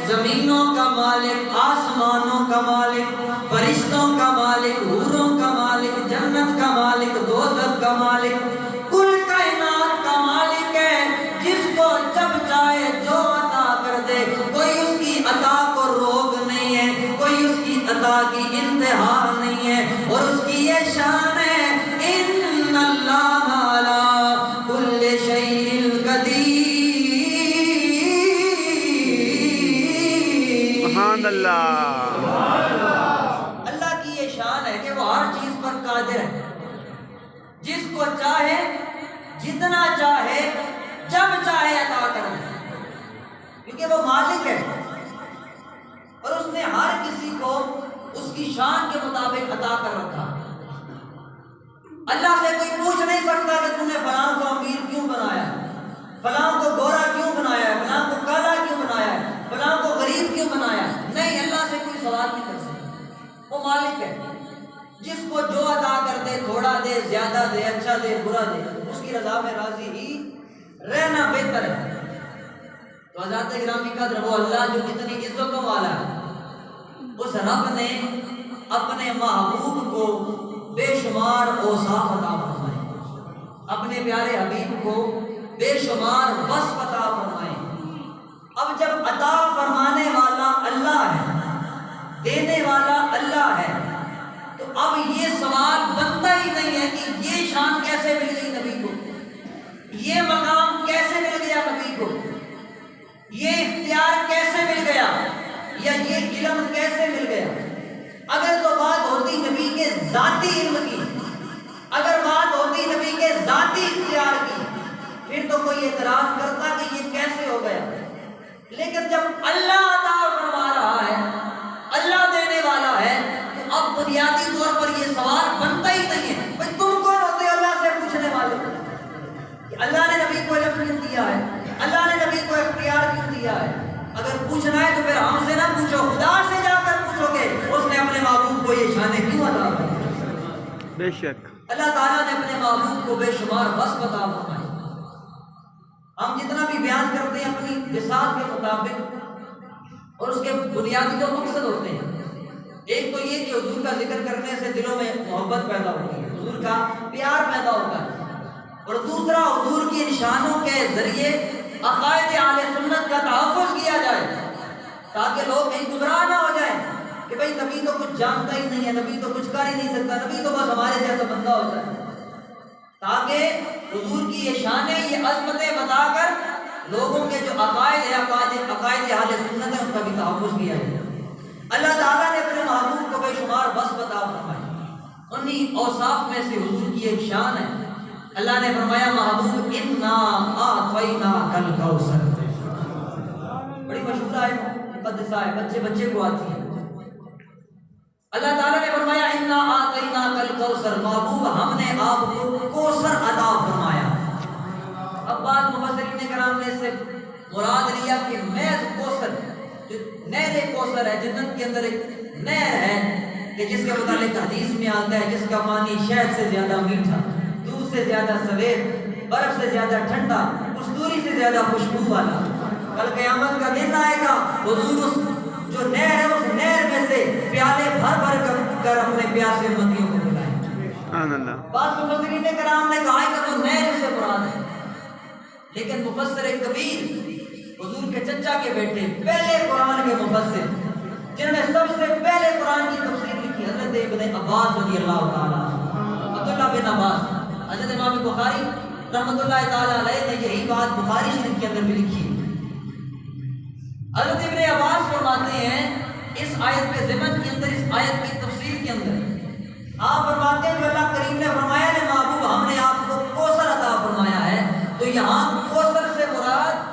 زمینوں کا مالک، آسمانوں کا مالک، فرشتوں کا مالک، حوروں کا مالک، جنت کا مالک، دوزخ کا مالک، کل کائنات کا مالک ہے، جس کو جب چاہے جو عطا کر دے، کوئی اس کی عطا کو روک نہیں ہے، کوئی اس کی عطا کی انتہا نہیں ہے، اور اس کی یہ شان ہے ان اللہ علی کل شیء قدیر۔ سبحان اللہ۔ اللہ کی یہ شان ہے کہ وہ ہر چیز پر قادر ہے، جس کو چاہے جتنا چاہے جب چاہے عطا کر دے، کیونکہ وہ مالک ہے اور اس نے ہر کسی کو اس کی شان کے مطابق عطا کر رکھا۔ اللہ سے کوئی پوچھ نہیں سکتا کہ تو نے فلاں کو امیر کیوں بنایا ہے، فلاں کو گورا کیوں بنایا ہے، فلاں کو کالا کیوں بنایا ہے، فلاں کو غریب کیوں بنایا ہے۔ نہیں، اللہ سے کوئی سوال نہیں کر سکتا، وہ مالک ہے، جس کو جو عطا کر دے، تھوڑا دے، زیادہ دے، اچھا دے، برا دے، اس کی رضا میں راضی ہی رہنا بہتر ہے۔ تو حضرات گرامی قدر، وہ اللہ جو کتنی عزتوں والا ہے، اس رب نے اپنے محبوب کو بے شمار اوصاف عطا فرمائے، اپنے پیارے حبیب کو بے شمار وصف عطا فرمائے۔ اب جب عطا فرمانے والا اللہ ہے، دینے والا اللہ ہے، تو اب یہ سوال بنتا ہی نہیں ہے کہ یہ شان کیسے مل گئی نبی کو، یہ مقام کیسے مل گیا نبی کو، یہ اختیار کیسے مل گیا، یا یہ علم کیسے مل گیا۔ اگر تو بات ہوتی نبی کے ذاتی علم کی، اگر بات ہوتی نبی کے ذاتی اختیار کی، پھر تو کوئی اعتراض کرتا کہ یہ کیسے ہو گیا۔ لیکن جب اللہ عطا فرما رہا ہے، اللہ دینے والا ہے، تو اب بنیادی طور پر یہ سوال بنتا ہی نہیں ہے بھائی تم کون ہوتے اللہ سے پوچھنے والے، کہ اللہ نے نبی کو علم کیوں دیا ہے، اللہ نے نبی کو اختیار کیوں دیا ہے۔ اگر پوچھنا ہے تو پھر ہم سے نہ پوچھو، خدا سے جا کر پوچھو کہ اس نے اپنے محبوب کو یہ شانیں کیوں عطا کی۔ بے شک اللہ تعالیٰ نے اپنے محبوب کو بے شمار وصف عطا فرمائے۔ ہم جتنا بھی بیان کرتے ہیں اپنی بساط کے مطابق، اور اس کے بنیادی جو مقصد ہوتے ہیں، ایک تو یہ کہ حضور کا ذکر کرنے سے دلوں میں محبت پیدا ہوتی ہے، حضور کا پیار پیدا ہوتا ہے، اور دوسرا حضور کی نشانوں کے ذریعے عقائد اہل سنت کا تحفظ کیا جائے، تاکہ لوگ کہیں گمراہ نہ ہو جائیں کہ بھئی نبی تو کچھ جانتا ہی نہیں ہے، نبی تو کچھ کر ہی نہیں سکتا، نبی تو بس ہمارے جیسا بندہ ہوتا ہے۔ تاکہ حضور کی یہ شانیں، یہ عظمتیں بتا کر لوگوں کے جو عقائد ہے، عقائد اہل سنت ہے، ان کا بھی تحفظ کیا جائے۔ اللہ تعالیٰ نے اپنے محبوب کو بے شمار وصف عطا فرمائے، انہی اوصاف میں سے حضور کی ایک شان ہے۔ اللہ نے فرمایا محبوب انا اعطیناک الکوثر، بڑی مشہور ہے، مقدسہ ہے، بچے بچے کو آتی ہے۔ اللہ تعالیٰ نے فرمایا انا اعطیناک الکوثر، محبوب ہم نے آپ کو کوثر عطا فرمایا۔ اب بعض مفسرین کرام نے سے مراد لیا کہ محض کوثر، جو نہر کوثر ہے، جنت کے اندر ایک نہر ہے کہ جس کے متعلق حدیث میں آتا ہے جس کا پانی شہد سے زیادہ میٹھا، دودھ سے زیادہ سوید، برف سے زیادہ ٹھنڈا، کستوری سے زیادہ خوشبو والا۔ کل قیامت کا دن آئے گا، حضور اس جو نہر ہے اس نہر میں سے پیالے بھر بھر کر اپنے پیاسے امتیوں کو پلائیں۔ سبحان اللہ۔ بعض مفسرین کرام نے کہا کہ وہ نہر سے مراد ہے، لیکن مفسر کبیر حضور کے چچا کے بیٹے، پہلے قرآن کے مفسر، جنہوں نے سب سے پہلے قرآن کی تفسیر لکھی، حضرت ابن عباس رضی اللہ تعالیٰ، عبداللہ بن عباس۔ حضرت امام بخاری رحمۃ اللہ تعالیٰ علیہ نے یہی بات بخاری شریف کے اندر بھی لکھی۔ حضرت ابن عباس فرماتے ہیں اس آیت کے ضمن کے اندر، اس آیت کی تفسیر کے اندر آپ فرماتے ہیں جو اللہ کریم نے فرمایا نے محبوب ہم نے آپ کو کوثر عطا فرمایا ہے، تو یہاں کوثر سے مراد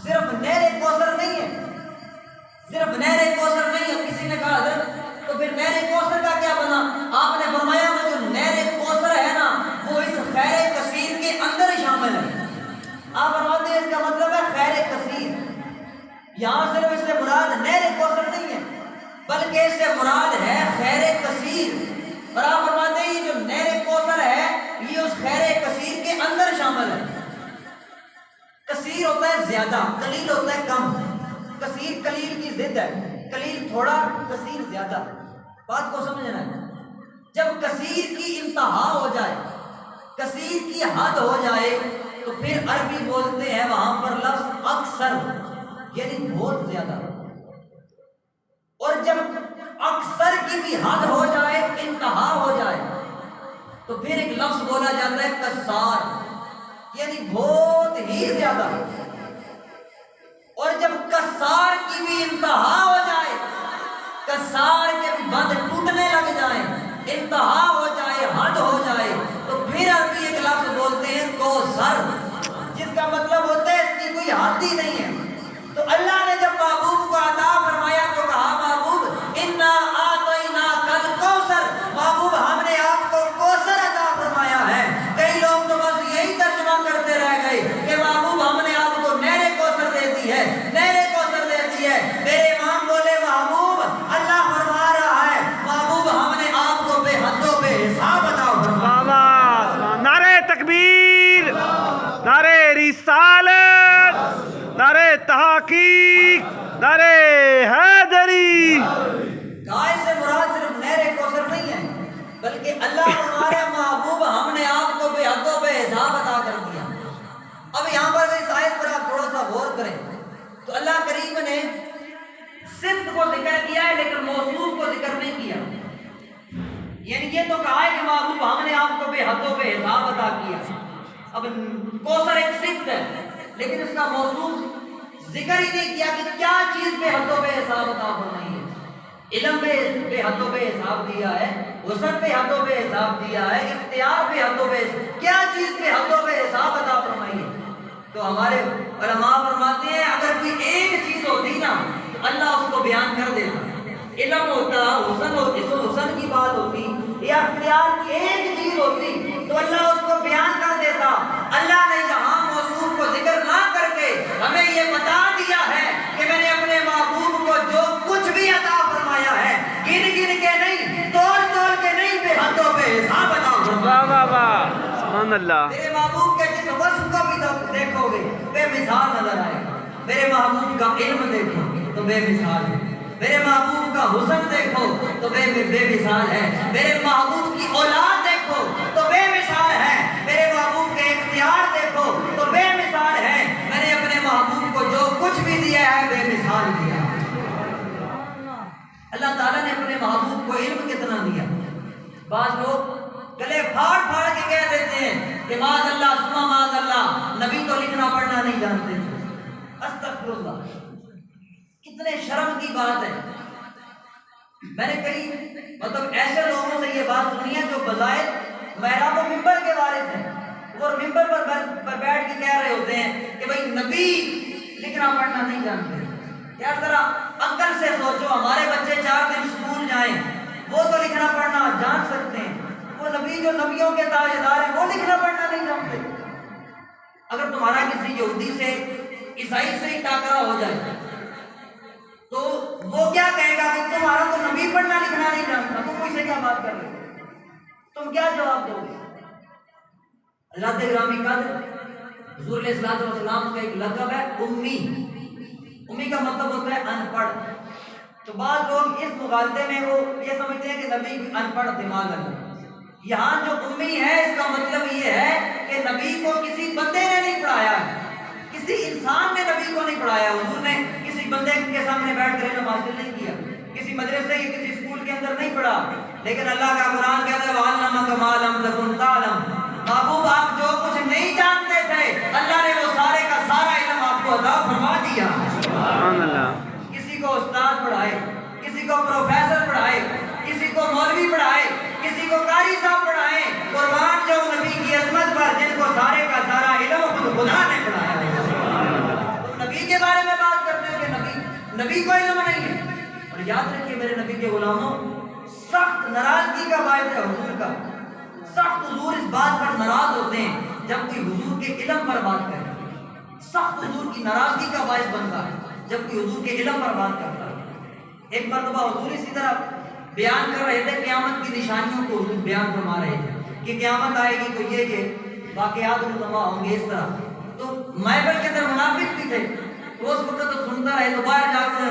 صرف نہر کوثر نہیں ہے، صرف نہر کوثر نہیں ہے۔ کسی نے کہا حضرت تو پھر نہر کوثر کا کیا بنا؟ آپ نے فرمایا وہ جو نہر کوثر ہے نا وہ اس خیر کثیر کے اندر ہی شامل ہے۔ آپ فرماتے ہیں اس کا مطلب ہے خیر کثیر، یہاں صرف اس سے مراد نہر کوثر نہیں ہے بلکہ اس سے مراد ہے خیر کثیر۔ اور آپ فرماتے ہیں یہ جو نہر کوثر ہے یہ اس خیر کثیر کے اندر شامل ہے۔ کثیر ہوتا ہے زیادہ، قلیل ہوتا ہے کم، کثیر قلیل ضد ہے، قلیل تھوڑا، کثیر زیادہ. بات کو سمجھنا ہے. جب کثیر کی انتہا ہو جائے، کثیر کی حد ہو جائے، تو پھر عربی بولتے ہیں وہاں پر لفظ اکثر، یعنی بہت زیادہ. اور جب اکثر کی بھی حد ہو جائے، انتہا ہو جائے، تو پھر ایک لفظ بولا جاتا ہے کثار، یعنی بہت ہی زیادہ. اور جب کثار کی بھی انتہا ہو جائے، کثار کے بھی بند ٹوٹنے لگ جائیں، انتہا ہو جائے، حد ہو جائے، تو پھر عربی ایک لفظ بولتے ہیں کوثر، جس کا مطلب ہوتا ہے اس کی کوئی حد ہی نہیں ہے. تو اللہ نے جب محبوب کو عطا فرمایا تو کہا محبوب انا اعطیناکل کوثر، محبوب ہم نے آپ کو کوثر عطا فرمایا ہے. کئی لوگ تو بس یہی ترجمہ کرتے رہ گئے کہ محبوب ہم نے آپ کو نہر کوثر دے دی ہے، نہر کوثر دے دی ہے. میرے امام بولے محبوب اللہ فرما رہا ہے محبوب ہم نے آپ کو بے حد و بے حساب عطا فرمایا. نعرہ تکبیر، نعرہ رسالت، نعرہ تحقیق، نعرہ حیدری. گائے سے مراد صرف نہر کوثر نہیں ہے، بلکہ اللہ ہمارے محبوب ہم نے آپ کو بے حد و بے حساب عطا کر دیا. اب یہاں پر اس آیت پر آپ تھوڑا سا غور کریں تو اللہ کریم نے صفت کو ذکر کیا ہے لیکن موصوف کو ذکر نہیں کیا. یعنی یہ تو کہا ہے کہ محبوب ہم نے آپ کو بے حد و بے حساب عطا کیا. اب کوثر ایک صفت ہے لیکن اس کا موصوف ذکر ہی نہیں کیا کہ کیا چیز بے حد و بے حساب عطا فرمائی ہے. علم بے حد و بے حساب دیا ہے، وسعت بے حد و بے حساب دیا ہے، اختیار بے حد و بے حساب، کیا چیز بے حد و بے حساب عطا فرمائی ہے. تو ہمارے علماء فرماتے ہیں اگر کوئی ایک چیز ہوتی نا تو اللہ اس کو بیان کر دیتا. علم ہوتا، حسن کی بات ہوتی یا اختیار کی ایک چیز ہوتی تو اللہ اس کو بیان کر دیتا. اللہ نے یہاں موصوف کو ذکر نہ کر کے ہمیں یہ بتا دیا ہے کہ میں نے اپنے محبوب کو جو کچھ بھی عطا فرمایا ہے گن گن کے نہیں، توڑ توڑ کے نہیں، بے حد و بے حساب عطا فرمایا. واہ واہ واہ، سبحان اللہ. میرے محبوب کے جس وصف کو بھی دیکھو گے بے مثال نظر آئے گا. میرے محبوب کا علم دیکھو تو بے مثال ہے، میرے محبوب کا حسن دیکھو تو بے مثال ہے، میرے محبوب کی اولاد دیکھو تو بے مثال ہے، میرے محبوب کے اختیار دیکھو تو بے مثال ہے. میں نے اپنے محبوب کو جو کچھ بھی دیا ہے بے مثال دیا. اللہ تعالیٰ نے اپنے محبوب کو علم کتنا دیا. بعض لوگ گلے پھاڑ پھاڑ کے کہہ دیتے ہیں کہ معاذ اللہ ثم معاذ اللہ نبی تو لکھنا پڑھنا نہیں جانتے. استغفر اللہ، کتنے شرم کی بات ہے. میں نے کئی ایسے لوگوں سے یہ بات سنی ہے جو بظاہر محراب و ممبر کے وارث ہیں اور ممبر پر بیٹھ کے کہہ رہے ہوتے ہیں کہ بھائی نبی لکھنا پڑھنا نہیں جانتے. یار ذرا عقل سے سوچو، ہمارے بچے 4 دن اسکول جائیں وہ تو لکھنا پڑھنا جان سکتے ہیں، وہ نبی جو نبیوں کے تاجدار ہیں وہ لکھنا پڑھنا نہیں جانتے. اگر تمہارا کسی یہودی سے عیسائی سے ہی ٹاکرا ہو جائے تو وہ کیا کہے گا کہ تمہارا تو نبی پڑھنا لکھنا نہیں جانتا، تم مجھ سے کیا بات کر رہے ہو، تم کیا جواب دو گے. اللہ گرامی قدر حضور علیہ السلام کا ایک لقب ہے امی. امی کا مطلب ہوتا ہے ان پڑھ. تو بعض لوگ اس مغالطے میں وہ یہ سمجھتے ہیں کہ نبی ان پڑھ دماغ ہے. یہاں جو امی ہے اس کا مطلب یہ ہے کہ نبی کو کسی بندے نے نہیں پڑھایا ہے، کسی انسان نے نبی کو نہیں پڑھایا. حضور نے کسی بندے کے سامنے بیٹھ کر علم حاصل نہیں کیا، کسی مدرسے یا کسی اسکول کے اندر نہیں پڑھا. لیکن اللہ کا قرآن کہتا ہے وَعَلَّمَكَ مَا لَمْ تَكُنْ تَعْلَمْ. محبوب آپ جو کچھ نہیں جانتے تھے اللہ نے وہ سارے کا سارا علم آپ کو عطا فرما دیا. سبحان اللہ. کسی کو استاد پڑھائے، کسی کو پروفیسر پڑھائے، کسی کو مولوی پڑھائے، کسی کو قاری صاحب پڑھائے. قربان جو نبی کی عظمت پر جن کو سارے کا سارا علم خود خدا نے پڑھایا. نبی کے بارے میں بات کرتے ہیں کہ نبی کو علم نہیں ہے. اور یاد رکھیے میرے نبی کے غلاموں، سخت ناراضگی کا باعث ہے حضور کا. سخت حضور اس بات پر ناراض ہوتے ہیں جب کوئی حضور کے علم پر بات کرے. سخت حضور کی ناراضگی کا باعث بنتا ہے جب کوئی حضور کے علم پر بات کرتا ہے. ایک مرتبہ حضور اسی طرح بیان کر رہے تھے، قیامت کی نشانیوں کو حضور بیان فرما رہے تھے کہ قیامت آئے گی تو یہ واقعات رونما ہوں گے اس طرح. تو محفل کے اندر منافق بھی تھے، اس وقت تو سنتا رہے تو باہر جا کر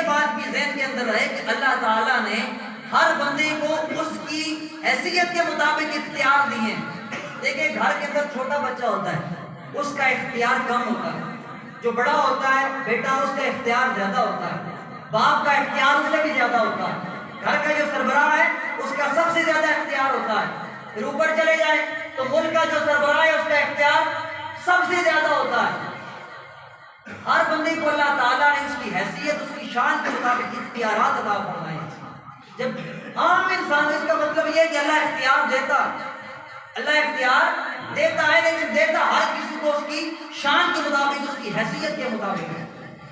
یہ بات بھی ذہن کے اندر رہے کہ اللہ تعالیٰ نے ہر بندے کو اس کی حیثیت کے مطابق اختیار دیے ہیں۔ دیکھیں گھر کے اندر چھوٹا بچہ ہوتا ہے، اس کا اختیار کم ہوتا ہے، جو بڑا ہوتا ہے بیٹا اس کا اختیار زیادہ ہوتا ہے، باپ کا اختیار اس سے بھی زیادہ ہوتا ہے، گھر کا جو سربراہ ہے اس کا سب سے زیادہ اختیار ہوتا ہے۔ پھر اوپر چلے جائیں تو ملک کا جو سربراہ ہے اس کا اختیار سب سے زیادہ ہوتا ہے۔ ہر بندے کو اللہ تعالیٰ نے اس کی حیثیت، اس کی شان کے مطابق اختیارات عطا فرمائے۔ جب عام انسان، اس کا مطلب یہ ہے کہ اللہ اختیار دیتا ہے، اللہ اختیار دیتا ہے، لیکن دیتا ہر کسی کو اس کی شان کے مطابق، اس کی حیثیت کے مطابق ہے۔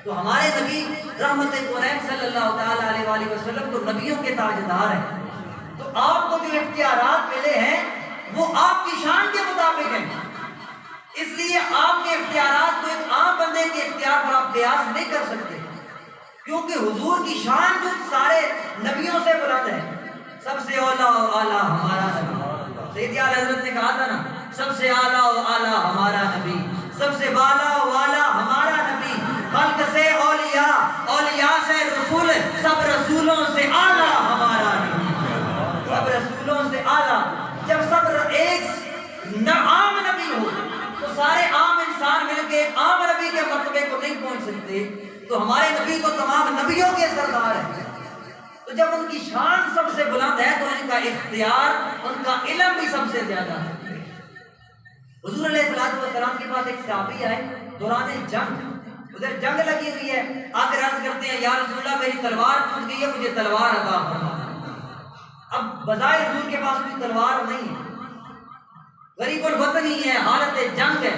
تو ہمارے نبی رحمت کونین صلی اللہ تعالیٰ علیہ وآلہ وسلم تو نبیوں کے تاجدار ہیں، تو آپ کو جو اختیارات ملے ہیں وہ آپ کی شان کے مطابق ہیں، اس لیے آپ کے اختیارات کو ایک عام بندے کے اختیار پر آپ قیاس نہیں کر سکتے، کیونکہ حضور کی شان جو سارے نبیوں سے بلند ہے۔ سب سے اعلیٰ و اعلیٰ ہمارا نبی، سیدی اعلیٰ حضرت نے کہا تھا نا، سب سے اعلیٰ و اعلیٰ ہمارا نبی، سب سے بالا و اعلیٰ ہمارا نبی، خلق سے اولیاء، اولیاء سے رسول، سب رسولوں سے اعلیٰ ہمارا نبی، سب رسولوں سے اعلیٰ۔ جب سب ایک عام نبی ہو تو سارے عام انسان مل کے ایک عام نبی کے مرتبے کو نہیں پہنچ سکتے، تو ہمارے نبی تو تمام نبیوں کے سردار ہیں۔ تو جب ان کی شان سب سے بلند ہے تو ان کا اختیار، ان کا علم بھی سب سے زیادہ ہے۔ حضور علیہ السلام کے پاس ایک صحابی آئے دوران جنگ، ادھر جنگ لگی ہوئی ہے، آ کر عرض کرتے ہیں یا رسول اللہ میری تلوار ٹوٹ گئی ہے، مجھے تلوار عطا فرما۔ اب بظاہر حضور کے پاس کوئی تلوار نہیں ہے، غریب الوطن ہی ہے، حالت جنگ ہے۔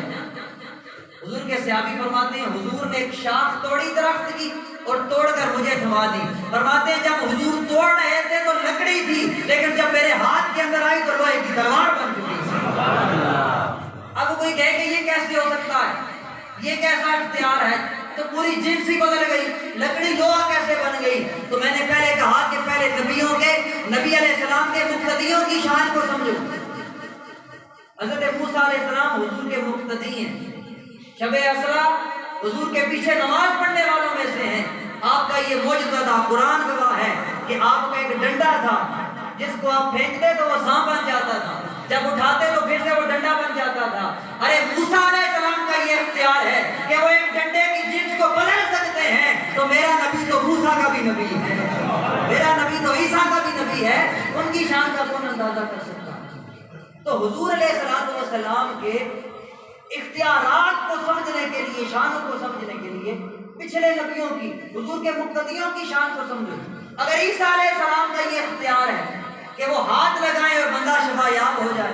حضور کے صحابی فرماتے ہیں حضور نے ایک شاخ توڑی درخت کی اور توڑ کر مجھے تھما دی۔ فرماتے ہیں جب حضور توڑ رہے تھے تو لکڑی تھی، لیکن جب میرے ہاتھ کے اندر آئی تو لوہے کی تلوار بن چکی۔ اب کوئی کہے کہ یہ کیسے ہو سکتا ہے، یہ کیسا اختیار ہے، تو پوری جنس ہی بدل گئی، لکڑی لوہا کیسے بن گئی؟ تو میں نے پہلے کہا کہ پہلے نبیوں کے، نبی علیہ السلام کے مقتدیوں کی شان کو سمجھو۔ حضرت موسیٰ علیہ السلام حضور کے مقتدی ہیں، شب اسرا حضور کے پیچھے نماز پڑھنے والوں میں سے ہیں۔ آپ کا یہ معجزہ تھا، قرآن گواہ ہے کہ آپ کا ایک ڈنڈا تھا جس کو آپ پھینکتے تو وہ سانپ بن جاتا تھا، جب اٹھاتے تو پھر سے وہ ڈنڈا بن جاتا تھا۔ ارے موسیٰ علیہ السلام کا یہ اختیار ہے کہ وہ ایک ڈنڈے کی جنس کو بدل سکتے ہیں، تو میرا نبی تو موسیٰ کا بھی نبی ہے، میرا نبی تو عیسیٰ کا بھی نبی ہے، ان کی شان کا کون اندازہ کر سکتا؟ تو حضور علیہ السلام کے اختیارات کو سمجھنے کے لیے، شانوں کو سمجھنے کے لیے پچھلے نبیوں کی، حضور کے مقتدیوں کی شان کو سمجھو۔ اگر عیسیٰ علیہ السلام کا یہ اختیار ہے کہ وہ ہاتھ لگائیں اور بندہ شفا یاب ہو جائے،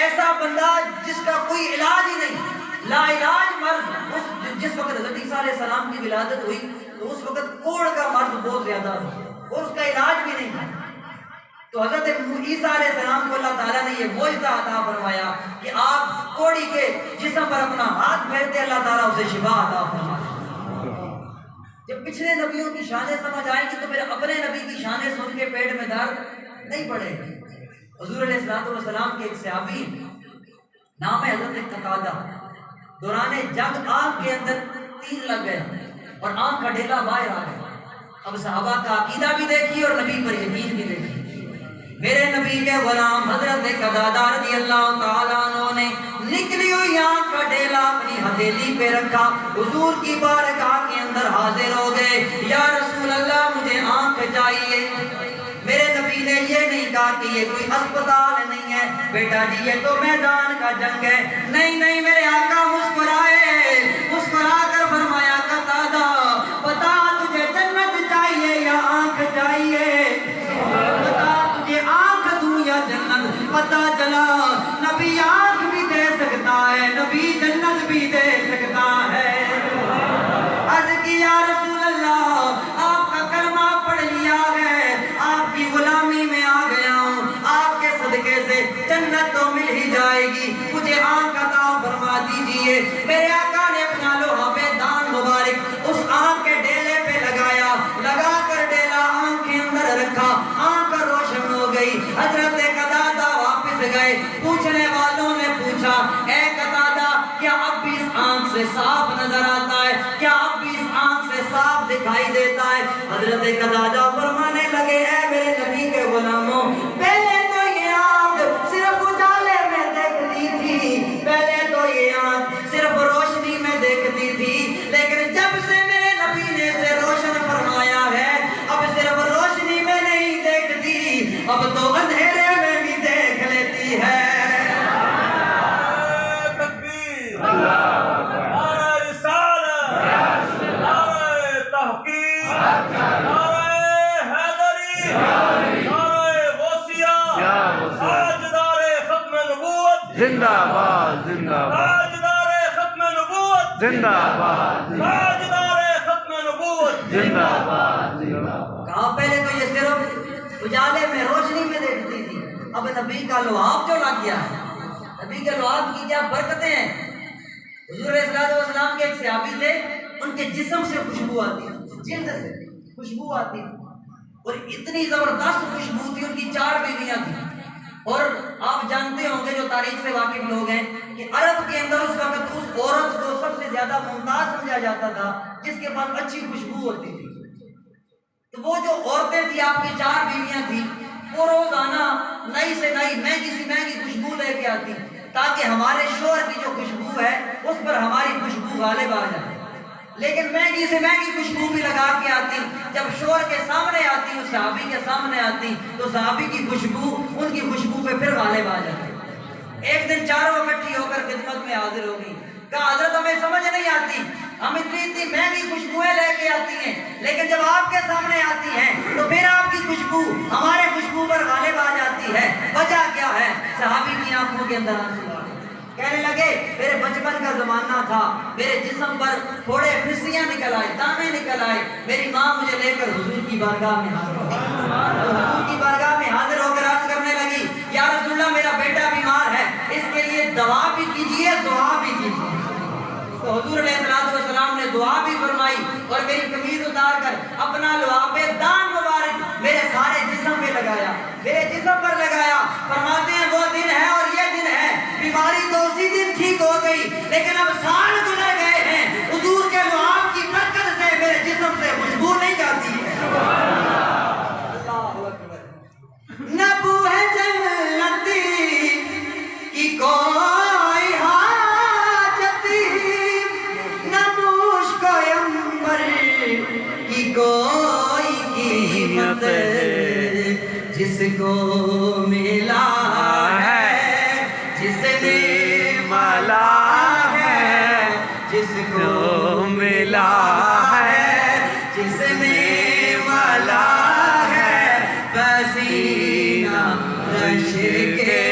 ایسا بندہ جس کا کوئی علاج ہی نہیں، لا علاج مرض، جس وقت حضرت عیسیٰ علیہ السلام کی ولادت ہوئی تو اس وقت کوڑ کا مرض بہت زیادہ تھا اور اس کا علاج بھی نہیں تھا، تو حضرت عیسیٰ علیہ السلام کو اللہ تعالیٰ نے یہ معجزہ عطا فرمایا کہ آپ کوڑی کے جسم پر اپنا ہاتھ پھیرتے اللہ تعالیٰ اسے شفا عطا فرمایا۔ جب پچھلے نبیوں کی شانیں سمجھ آئیں گی تو پھر اپنے نبی کی شانیں سن کے پیٹ میں درد نہیں پڑے گی۔ حضور علیہ السلام کے ایک صحابی نام ہے حضرت قتادہ، دوران جنگ آنکھ کے اندر تیر لگ گیا اور آنکھ کا ڈھیلا باہر آ گیا۔ اب صحابہ کا عقیدہ بھی دیکھی اور نبی پر یقین بھی دیکھی۔ میرے نبی کے غلام حضرت قتادہ رضی اللہ تعالیٰ عنہ نے نکلی ہوئی آنکھ کا ڈھیلا اپنی ہتھیلی پہ رکھا، حضور کی بارگاہ کے اندر حاضر ہو گئے، یا رسول اللہ مجھے آنکھ چاہیے۔ میرے نبی نے یہ نہیں کہا کہ یہ کوئی اسپتال نہیں ہے بیٹا جی، یہ تو میدان کا جنگ ہے، نہیں نہیں، میرے آقا مسکرائے، مسکرا کر فرمایا قتادہ بتا تجھے جنت چاہیے یا آنکھ چاہیے، بتا تجھے آنکھ دوں یا جنت؟ پتا چلا نبی آنکھ بھی دے سکتا ہے، نبی جنت بھی دے سکتا ہے۔ عرض کی یا رسول اللہ آپ کا کلمہ پڑھ لیا ہے، آپ کی غلامی میں آ گیا ہوں، آپ کے صدقے سے جنت تو مل ہی جائے گی، مجھے آنکھ عطا فرما دیجئے۔ میرے آقا نے اپنا لوہا پہ دان مبارک اس آنکھ کے ڈیلے پہ لگایا، لگا کر ڈیلا آنکھ کے اندر رکھا، آنکھ روشن ہو گئی۔ حضرت قتادہ واپس گئے، پوچھنے والوں نے پوچھا اے قتادہ کیا اب بھی اس آنکھ سے صاف نظر آتا ہے، کیا اب بھی اس آنکھ سے صاف دکھائی دیتا ہے۔ حضرت قتادہ فرمانے لگے اے میرے نبی کے غلاموں، پہلے تو یہ آنکھ صرف اجالے میں دیکھتی تھی، پہلے تو یہ آنکھ صرف روشنی میں دیکھتی تھی، لیکن جب سے میرے نبی نے اسے روشن فرمایا ہے اب صرف روشنی میں نہیں دیکھتی، اب تو اندھیرے میں بھی دیکھ لیتی ہے۔ زندہ باد زندہ باد زندہ باد زندہ باد۔ کہا پہلے تو یہ صرف اجالے میں روشنی میں دیکھتی تھی، اب نبی کا لعاب جو لگ گیا ہے، نبی کے لعاب کی کیا برکتیں ہیں۔ حضور صلی اللہ علیہ وسلم کے ایک صحابی تھے، ان کے جسم سے خوشبو آتی تھی، جلد سے خوشبو آتی تھی، اور اتنی زبردست خوشبو تھی، ان کی 4 بیویاں تھیں۔ اور آپ جانتے ہوں گے جو تاریخ سے واقف لوگ ہیں کہ عرب کے اندر اس وقت اس عورت کو سب سے زیادہ ممتاز سمجھا جاتا تھا جس کے پاس اچھی خوشبو ہوتی تھی۔ تو وہ جو عورتیں تھیں، آپ کی 4 بیویاں تھیں، وہ روزانہ نئی سے نئی مہنگی سی مہنگی خوشبو لے کے آتی تاکہ ہمارے شوہر کی جو خوشبو ہے اس پر ہماری خوشبو غالب آ جائے، لیکن مہنگی سے مہنگی خوشبو بھی لگا کے آتی، جب شوہر کے سامنے آتی، اس صحابی کے سامنے آتی تو صحابی کی خوشبو ان کی خوشبو پہ پھر غالب آ جاتی۔ ایک دن چاروں اکٹھی ہو کر خدمت میں حاضر ہو گئی، کہا حضرت ہمیں سمجھ نہیں آتی، ہم اتنی مہنگی خوشبوئیں لے کے آتی ہیں، لیکن جب آپ کے سامنے آتی ہیں تو پھر آپ کی خوشبو ہمارے خوشبو پر غالب آ جاتی ہے، وجہ کیا ہے؟ صحابی کی آنکھوں کے اندر آنسو آ گئے، کہنے لگے میرے بچپن کا زمانہ تھا، میرے جسم پر تھوڑے پھسیاں نکل آئے، دانے نکل آئے، میری ماں مجھے لے کر حضور کی بارگاہ میں حاضر ہو گئی، حضور کی بارگاہ میں حاضر ہو کر عرض کرنے لگی یا رسول اللہ میرا بیٹا بیمار ہے، اس کے لیے دعا بھی کیجیے دعا بھی کیجیے۔ تو حضور علیہ السلام نے دعا بھی فرمائی اور میری قمیض اتار کر اپنا لعاب دان مبارک میرے سارے جسم پہ لگایا، میرے جسم پر لگایا۔ فرماتے ہیں وہ دن ہے اور یہ دن ہے، بیماری تو اسی دن ٹھیک ہو گئی، لیکن اب سال گزر گئے ہیں، حضور کے لعاب کی برکت سے میرے جسم سے خوشبو نہیں جاتی ہے۔ نہ بو ہے جنتی کی کوئی حاجت، نہ مشک عنبر کی کوئی قیمت، جس کو ملا ہے جس نے ملا ہے، جس کو ملا ہے جس نے ملا ہے، پسینہ رش کے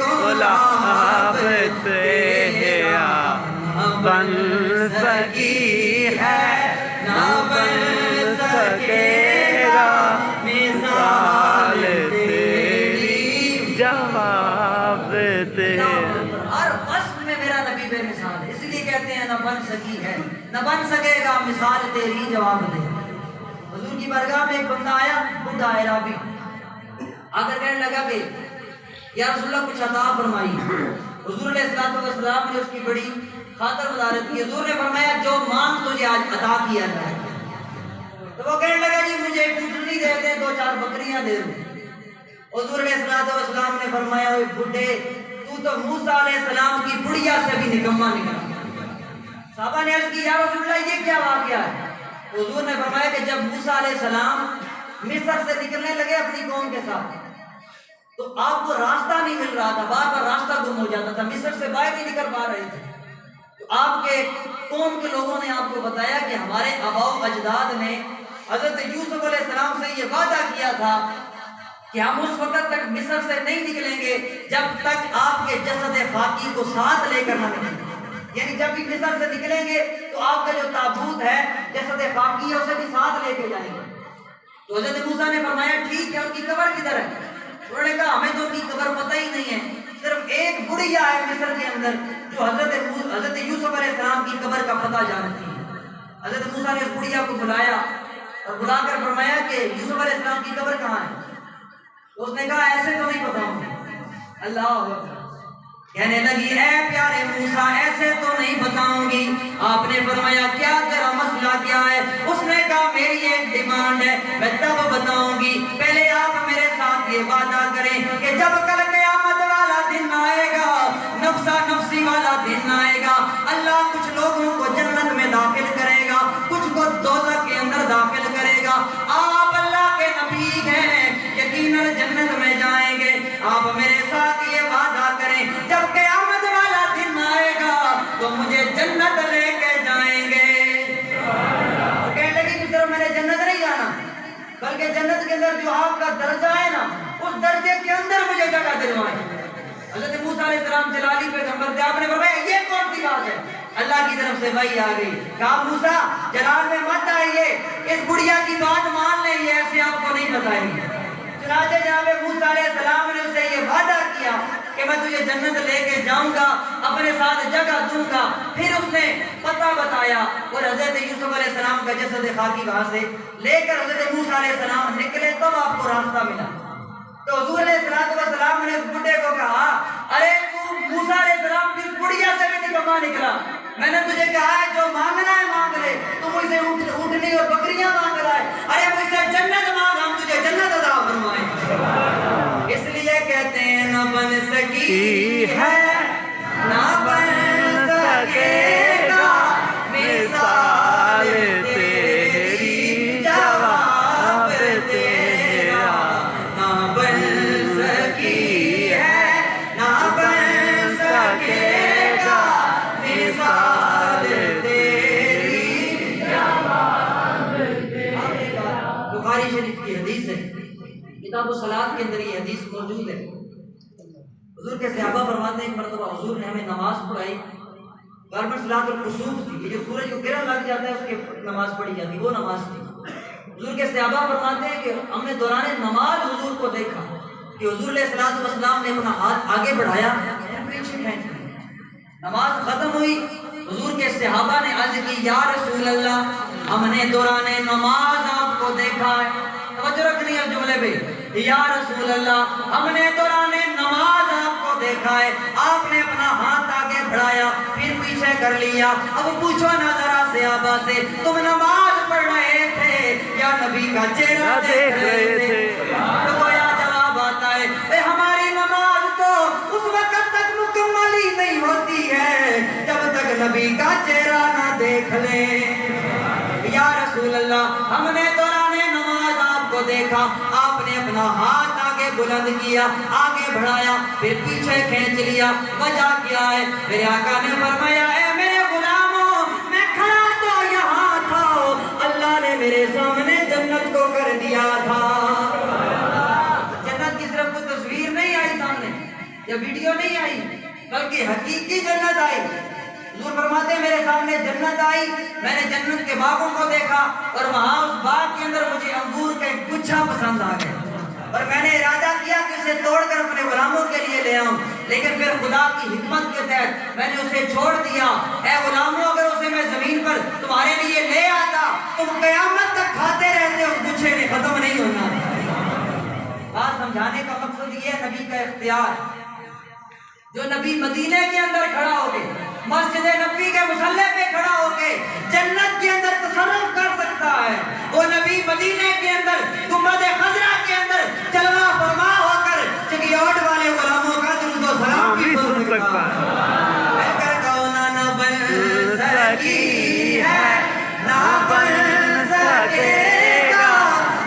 گلاب تیرا بن سکی ہے نہ بن سکے گا، مثال تیری جواب تیرا۔ ہر وصف میں میرا نبی بے مثال ہے، اس لیے کہتے ہیں نہ بن سکی ہے نہ بن سکے گا، مثال تیری جواب دے۔ حضور کی بارگاہ میں ایک بندہ آیا، بڈھا عرابی، آ کر کہنے لگا کہ یا رسول اللہ کچھ عطا فرمائی۔ حضور علیہ السلام نے اس کی بڑی خاطر مدارت کی، حضور نے فرمایا جو مانگ تجھے آج عطا کیا جائے۔ تو وہ کہنے لگا جی مجھے ایک اونٹنی دے دیں، 2-4 بکریاں دے دو۔ حضور علیہ السلام نے فرمایا اوے بڈھے، تو موسیٰ علیہ السلام کی بڑھیا سے بھی نکما نکلا۔ صحابہ نے عرض کی یا رسول اللہ یہ کیا واقعہ ہے؟ حضور نے فرمایا کہ جب موسیٰ علیہ السلام مصر سے نکلنے لگے اپنی قوم کے ساتھ تو آپ کو راستہ نہیں مل رہا تھا، بار بار راستہ گم ہو جاتا تھا، مصر سے باہر نہیں نکل پا رہے تھے۔ تو آپ کے قوم کے لوگوں نے آپ کو بتایا کہ ہمارے آباء و اجداد نے حضرت یوسف علیہ السلام سے یہ وعدہ کیا تھا کہ ہم اس وقت تک مصر سے نہیں نکلیں گے جب تک آپ کے جسد خاکی کو ساتھ لے کر نہ نکلیں گے، یعنی جب بھی مصر سے نکلیں گے تو آپ کا جو تابوت ہے جسد خاکی ہے اسے بھی ساتھ لے کے جائیں گے۔ تو حضرت موسیٰ نے فرمایا ٹھیک ہے، ان کی قبر کدھر ہے؟ انہوں نے کہا ہمیں تو ان کی قبر پتہ ہی نہیں ہے، صرف ایک بڑھیا ہے مصر کے اندر جو حضرت یوسف علیہ السلام کی قبر کا پتہ جانتی ہے۔ حضرت موسیٰ نے اس بڑھیا کو بلایا اور بلا کر فرمایا کہ یوسف علیہ السلام کی قبر کہاں ہے؟ اس نے کہا ایسے تو نہیں بتاؤں گی۔ اللہ اکبر، کہنے لگی اے پیارے موسیٰ ایسے تو نہیں بتاؤں گی۔ آپ نے فرمایا کیا تیرا مسئلہ کیا ہے؟ اس نے کہا ڈیمانڈ ہے میں تب بتاؤں گی، پہلے آپ میرے ساتھ یہ وعدہ کریں کہ جب کل قیامت والا دن آئے گا، نفسا نفسی والا دن آئے گا، اللہ کچھ لوگوں کو جنت میں داخل کرے گا، کچھ کو دوزخ کے اندر داخل کرے گا۔ آپ اللہ کے نبی ہیں، یقیناً جنت میں جائیں گے۔ آپ میرے ساتھ یہ وعدہ کریں جب قیامت والا دن آئے گا تو مجھے جنت لے کے جائیں گے۔ اور کہنے لگی کہ صرف میں نے جنت نہیں جانا، بلکہ جنت کے اندر جو آپ کا درجہ ہے نا، اس درجے کے اندر مجھے جگہ دلوائیں۔ حضرت موسیٰ علیہ السلام جلالی پیغمبر تھے، آپ نے فرمایا یہ کون سی بات ہے؟ اللہ کی طرف سے وحی آ گئی، کہا موسیٰ جلال میں مت آئیے، اس بڑھیا کی بات مان لیں، یہ ایسے آپ کو نہیں بتائیں گے۔ چنانچہ جناب موسیٰ علیہ السلام نے اسے یہ وعدہ کیا کہ میں تجھے جنت لے کے جاؤں گا، اپنے ساتھ جگہ دوں گا۔ پھر اس نے پتہ بتایا اور حضرت یوسف علیہ السلام کا جسد خاکی وہاں سے لے کر حضرت موسیٰ علیہ السلام نکلے، تب آپ کو راستہ ملا۔ تو حضور علیہ السلام نے اس بڈھے کو کہا ارے تو موسیٰ علیہ السلام کی بڑھیا سے بھی نکما نکلا، میں نے تجھے کہا ہے جو مانگنا ہے مانگ لے، تو مجھ سے اونٹنی اور بکریاں مانگ رہا ہے، ارے مجھ سے جنت مانگ، ہم تجھے جنت عطا فرمائیں۔ اس لیے کہتے ہیں نہ بن سکی ہے نہ بن سکے گا مثال تیری، جواب تیرا نہ بن سکی ہے نہ بن سکے گا مثال تیری، جواب تیرا۔ بخاری شریف کی حدیث ہے، کتاب الصلاۃ کے اندر یہ حدیث موجود ہے۔ حضور کے صحابہ فرماتے ہیں ایک مرتبہ حضور نے ہمیں نماز پڑھائی، گھر میں صلاۃ الکسوف تھی، یہ جو سورج کو گرہن لگ جاتا ہے اس کی نماز پڑھی جاتی، وہ نماز تھی۔ حضور کے صحابہ فرماتے ہیں کہ ہم نے دوران نماز حضور کو دیکھا کہ حضور علیہ السلام نے اپنا ہاتھ آگے بڑھایا، پیچھے کھینچ لیا۔ نماز ختم ہوئی، حضور کے صحابہ نے عرض کی یا رسول اللہ ہم نے دوران نماز آپ کو دیکھا ہے، توجہ رکھنی ہے جملے پہ، یا رسول اللہ ہم نے دوران نماز آپ کو دیکھا ہے، آپ نے اپنا ہاتھ آگے بڑھایا پھر پیچھے کر لیا، اب پوچھو نہ ذرا صحابہ سے تم نماز پڑھ رہے تھے یا نبی کا چہرہ دیکھ رہے تھے؟ تو گویا جواب آتا ہے اے ہماری نماز تو اس وقت تک مکمل ہی نہیں ہوتی ہے جب تک نبی کا چہرہ نہ دیکھ لیں۔ یا رسول اللہ ہم نے دوران نماز آپ کو دیکھا، آپ نے اپنا ہاتھ آگے بلند کیا، آگے بڑھایا پھر پیچھے کھینچ لیا، وجہ کیا ہے؟ میرے آقا نے فرمایا اے میرے غلاموں میں کھڑا تو یہاں تھا، اللہ نے میرے سامنے جنت کو کر دیا تھا۔ جنت کی صرف کوئی تصویر نہیں آئی سامنے یا ویڈیو نہیں آئی، بلکہ حقیقی جنت آئی۔ حضور فرماتے ہیں میرے سامنے جنت آئی، میں نے جنت کے باغوں کو دیکھا اور وہاں اس باغ کے اندر مجھے انگور کا ایک گچھا پسند آ گیا اور میں نے ارادہ کیا کہ اسے توڑ کر اپنے غلاموں کے لیے لے آؤں، لیکن پھر خدا کی حکمت کے تحت میں نے اسے چھوڑ دیا۔ اے غلاموں اگر اسے میں زمین پر تمہارے لیے لے آتا تم قیامت تک کھاتے رہتے، اس گچھے نے ختم نہیں ہونا۔ بات سمجھانے کا مقصد یہ ہے نبی کا اختیار، جو نبی مدینے کے اندر کھڑا ہو کے مسجد نبی کے مصلی پہ کھڑا ہو کے جنت کے اندر تصرف کر سکتا ہے، وہ نبی مدینے کے اندر گنبد خضرا کے اندر جلوہ فرما ہو کر چگیاٹ والے غلاموں کا درود و سلام بھی سن سکتا ہے۔ اگر کون نہ بن سکی ہے نہ بن سکے گا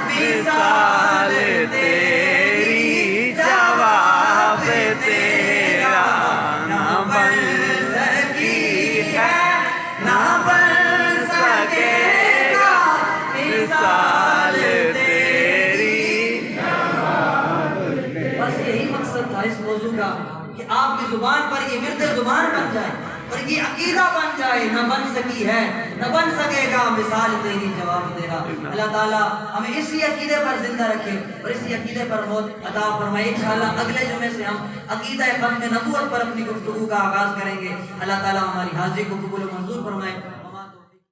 مثال تیری، جواب تیرا نہ بن سکی ہے نہ بن سکے گا مثال تیری۔ بس یہی مقصد تھا اس موضوع کا کہ آپ کی زبان پر یہ ورد زبان بن جائے اور یہ عقیدہ بن جائے، نہ بن سکی ہے نہ بن سکے گا مثال تیری، جواب تیرا۔ اللہ تعالیٰ ہمیں اسی عقیدے پر زندہ رکھے اور اسی عقیدے پر موت عطا فرمائے۔ انشاءاللہ اگلے جمعے سے ہم عقیدہ ختم نبوت پر اپنی گفتگو کا آغاز کریں گے۔ اللہ تعالیٰ ہماری حاضری کو قبول و منظور فرمائے۔